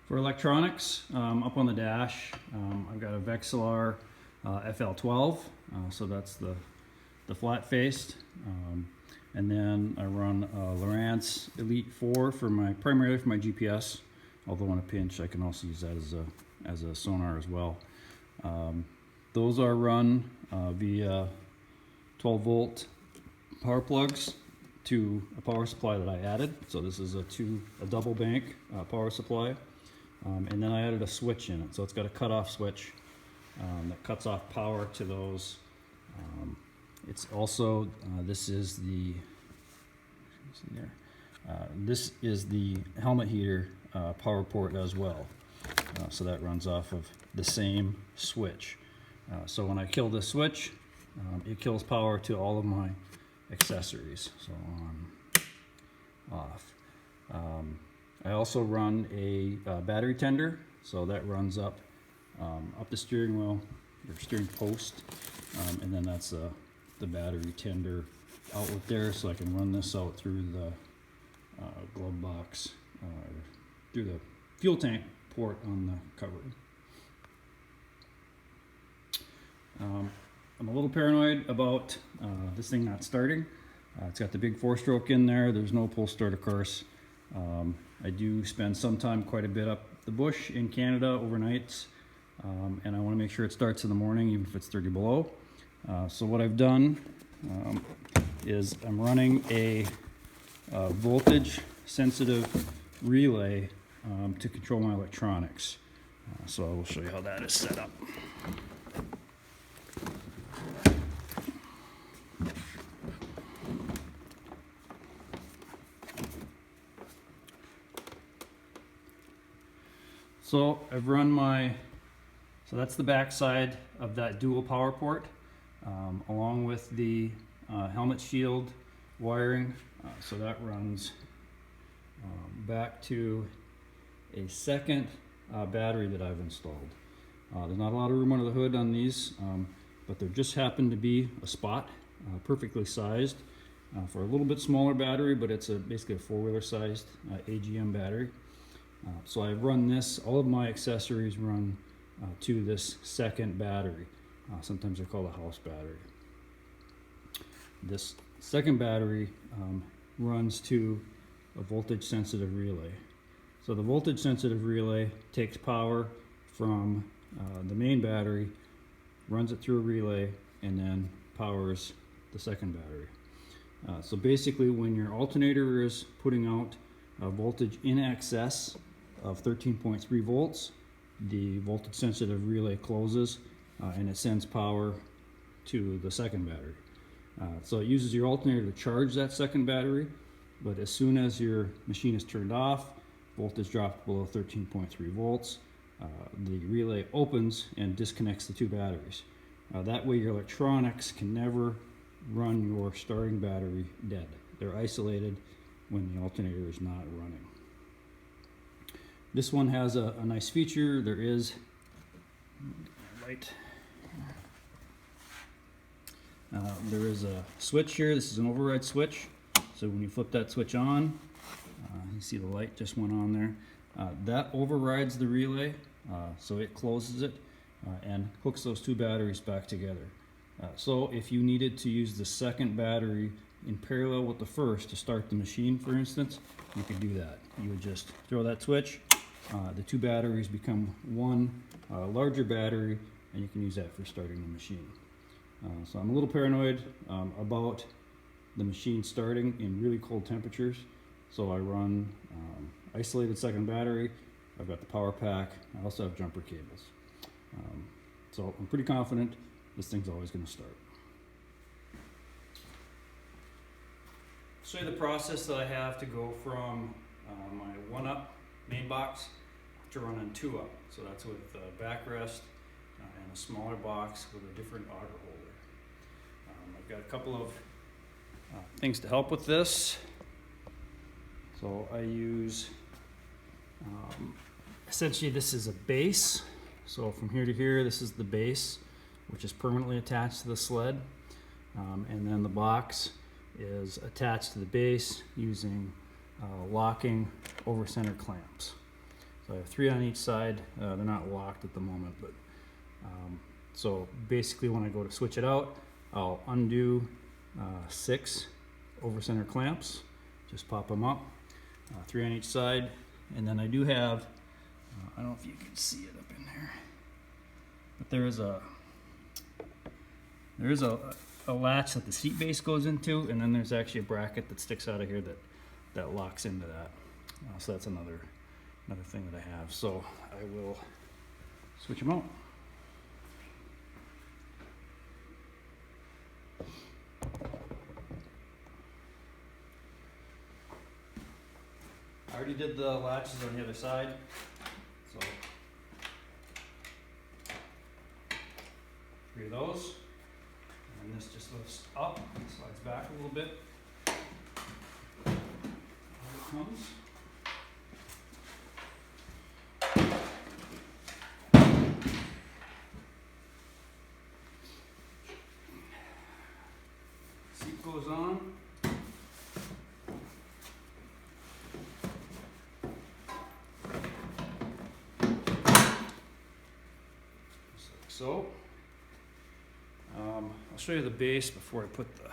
For electronics, up on the dash, I've got a Vexilar FL12, so that's the flat-faced, and then I run Lowrance Elite 4 primarily for my GPS. Although in a pinch, I can also use that as a sonar as well. Those are run via 12-volt power plugs to a power supply that I added. So this is a double bank power supply. And then I added a switch in it. So it's got a cutoff switch that cuts off power to those. It's also, this is the helmet heater power port as well. So that runs off of the same switch. So when I kill this switch, it kills power to all of my accessories. So on, off. I also run a battery tender, so that runs up the steering wheel, or steering post, and then that's the battery tender outlet there, so I can run this out through the glove box, through the fuel tank port on the cover. I'm a little paranoid about this thing not starting. It's got the big 4-stroke in there. There's no pull start, of course. I do spend some time, quite a bit, up the bush in Canada overnights, and I want to make sure it starts in the morning, even if it's 30 below. So what I've done is I'm running a voltage sensitive relay to control my electronics. So I will show you how that is set up. So I've run so that's the back side of that dual power port, along with the helmet shield wiring. So that runs back to a second battery that I've installed. There's not a lot of room under the hood on these, but there just happened to be a spot perfectly sized for a little bit smaller battery, but it's basically a 4-wheeler sized AGM battery. So I run this, all of my accessories run to this second battery. Sometimes they're called a house battery. This second battery runs to a voltage sensitive relay. So the voltage sensitive relay takes power from the main battery, runs it through a relay, and then powers the second battery. So basically, when your alternator is putting out a voltage in excess of 13.3 volts, the voltage sensitive relay closes and it sends power to the second battery. So it uses your alternator to charge that second battery, but as soon as your machine is turned off, voltage drops below 13.3 volts, the relay opens and disconnects the two batteries. That way your electronics can never run your starting battery dead. They're isolated when the alternator is not running. This one has a nice feature. There is there is a switch here. This is an override switch. So when you flip that switch on, you see the light just went on there. That overrides the relay, so it closes it and hooks those two batteries back together. So if you needed to use the second battery in parallel with the first to start the machine, for instance, you could do that. You would just throw that switch, the two batteries become one larger battery, and you can use that for starting the machine. So I'm a little paranoid about the machine starting in really cold temperatures. So I run isolated second battery. I've got the power pack. I also have jumper cables. So I'm pretty confident this thing's always going to start. Show you the process that I have to go from my 1-up main box to running 2-up. So that's with backrest and a smaller box with a different auger holder. I've got a couple of things to help with this. So I use, essentially this is a base. So from here to here, this is the base, which is permanently attached to the sled. And then the box is attached to the base using locking over center clamps. So I have 3 on each side. They're not locked at the moment, but so basically when I go to switch it out, I'll undo 6 over center clamps, just pop them up, 3 on each side, and then I do have, I don't know if you can see it up in there, but there is a latch that the seat base goes into, and then there's actually a bracket that sticks out of here that locks into that. So that's another thing that I have. So I will switch them out. I already did the latches on the other side, so 3 of those, and this just lifts up, slides back a little bit. Here it comes. Seat goes on. So, I'll show you the base before I put the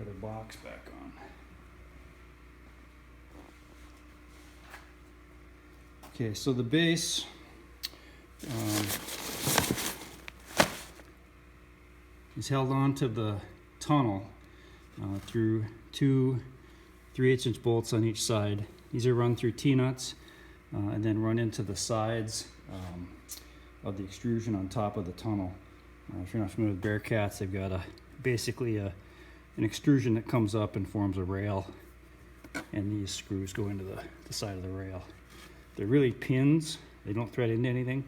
other box back on. Okay, so the base is held onto the tunnel through 2 3/8" bolts on each side. These are run through T-nuts and then run into the sides of the extrusion on top of the tunnel. If you're not familiar with Bearcats, they've got basically an extrusion that comes up and forms a rail, and these screws go into the side of the rail. They're really pins. They don't thread into anything.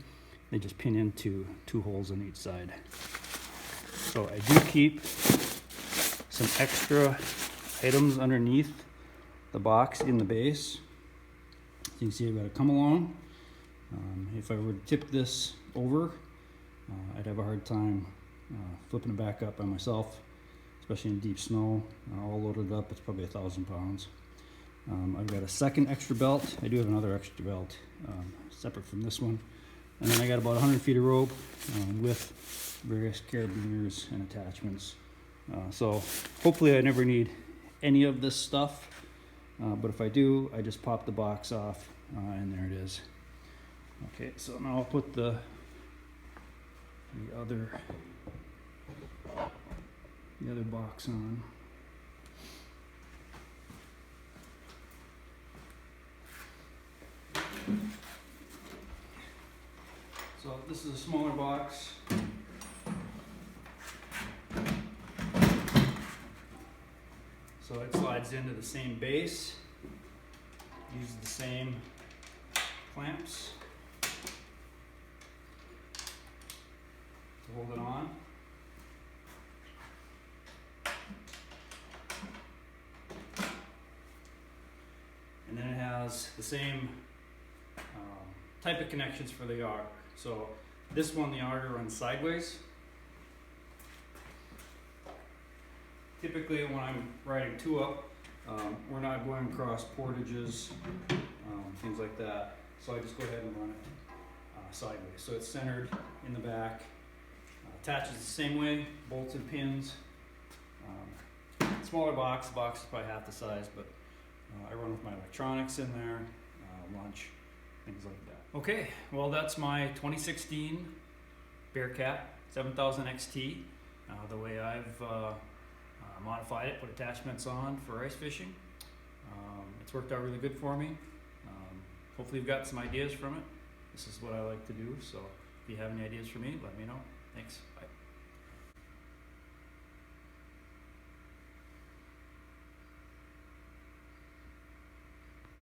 They just pin into 2 holes on each side. So I do keep some extra items underneath the box in the base. As you can see, I've got a come along. If I were to tip this over, I'd have a hard time flipping it back up by myself, especially in deep snow. All loaded up, it's probably 1,000 pounds. I've got a second extra belt. I do have another extra belt separate from this one. And then I got about 100 feet of rope with various carabiners and attachments. So hopefully I never need any of this stuff, but if I do, I just pop the box off and there it is. Okay, so now I'll put the other box on. So this is a smaller box. So it slides into the same base, uses the same clamps to hold it on. And then it has the same type of connections for the auger. So this one, the auger runs sideways. Typically when I'm riding 2-up, we're not going across portages, things like that. So I just go ahead and run it sideways. So it's centered in the back, attaches the same way, bolts and pins. Smaller box, the box is probably half the size, but I run with my electronics in there, lunch, things like that. Okay, well that's my 2016 Bearcat 7000 XT. The way I've modified it, put attachments on for ice fishing. It's worked out really good for me. Hopefully you've got some ideas from it. This is what I like to do, so if you have any ideas for me, let me know. Thanks, bye.